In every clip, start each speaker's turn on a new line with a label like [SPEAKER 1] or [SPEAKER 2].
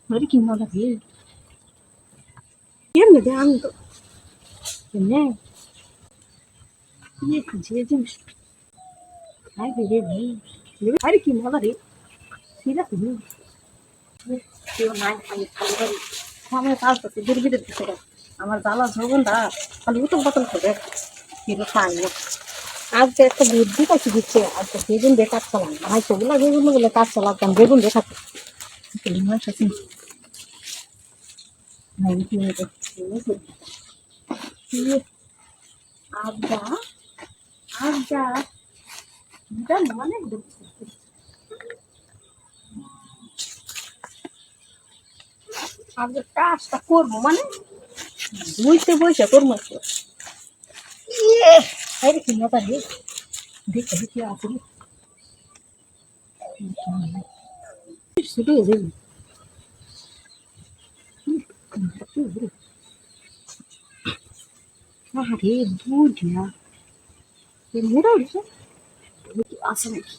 [SPEAKER 1] Mới kim nó là gì? Biết người ta ăn tội. Nhìn nè. Cái gì chứ? Ai về đây này? Nếu ai kim nó là gì? Thì là gì? কেউ নাই আমি খালি করি আমি কাজ করতে ধীরে ধীরে দিতে আমার জ্বালা যখন দা খালি উতল পাতল করে কিন্তু খাই না আজকে একটা বুদ্ধি পাইছি দিচ্ছে আজকে বেগুন দিয়ে কাজ চালাম ভাই সেগুলো বেগুন বলে কাজ চালাতাম বেগুন দেখাতে মাস আছে আবজা আবজা এটা অনেক আজকে কাজটা করবো মানে বুঝতে বসে করবো আরে কি মজা রে দেখতে দেখি আছে শুধু যাই আরে বুঝ না মেয়েরা উঠছে আছে নাকি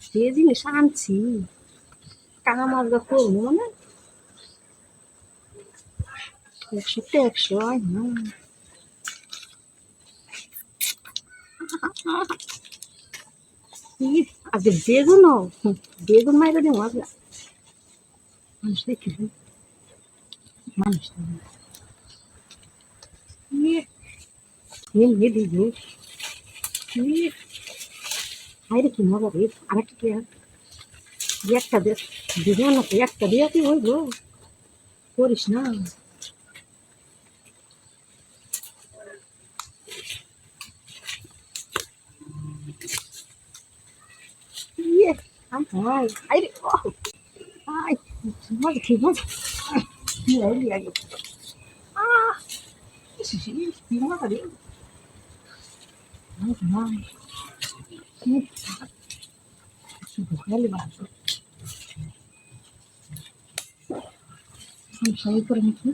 [SPEAKER 1] সে জিনিস আনছি কানা মাছ করবো মানে 100 হয় না আজকে বেগুন মাইরে দেবো আজকে মানুষ দেখি মানুষ দিব আরে কি মজা রে আরেকটা কি একটা দিব না একটা দিয়ে কি হইব করিস না Ai, ai, ai, manda aqui, manda. E ele aí. Ah, esse gente, manda ali. Manda mais. Ele vai. Vamos sair por aqui.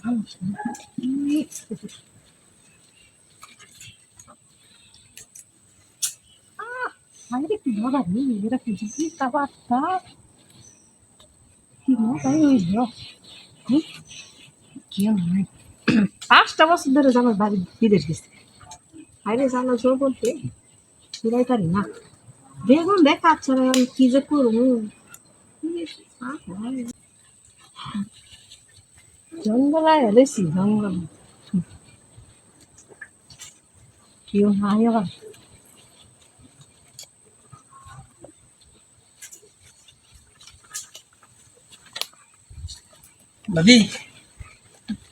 [SPEAKER 1] Vamos. Aire que manda ali, era que disse que estava que não vai hoje, ó. Que não. Asta বছর ধরে জানার বাড়ি বিদেশ গেছে আরে জানা জোর বলতে পুরাই পারি না বেগুন দেখাচ্ছে না আমি কি যে করবো জঙ্গলায় এলেছি জঙ্গল কেউ নাই আবার
[SPEAKER 2] ভাবি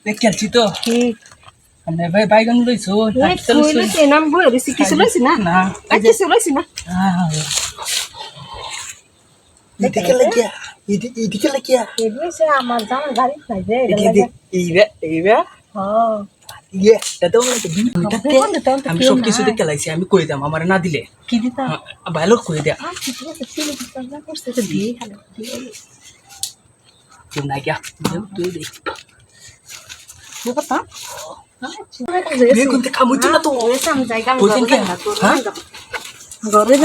[SPEAKER 2] দেখছি তো
[SPEAKER 1] ঠিক
[SPEAKER 2] মানে ভাই বাইগান লইছো
[SPEAKER 1] নাম বলে বেশি কিছু লইছি না
[SPEAKER 2] না
[SPEAKER 1] কিছু লইছি না
[SPEAKER 2] এদিকে লাগিয়া এদিকে লাগিয়া
[SPEAKER 1] এদিকে আমার জানা গাড়ি নাই যে
[SPEAKER 2] এইবে
[SPEAKER 1] হ্যাঁ
[SPEAKER 2] ইয়ে দাদা আমি সব কিছু দেখে লাইছি আমি কই দাম আমার না দিলে
[SPEAKER 1] কি দিতা
[SPEAKER 2] ভালো কই দে তুই না গিয়া তুই দে
[SPEAKER 1] কথা
[SPEAKER 2] বেগুন তে খামুছ না তো
[SPEAKER 1] জায়গা
[SPEAKER 2] ঘরে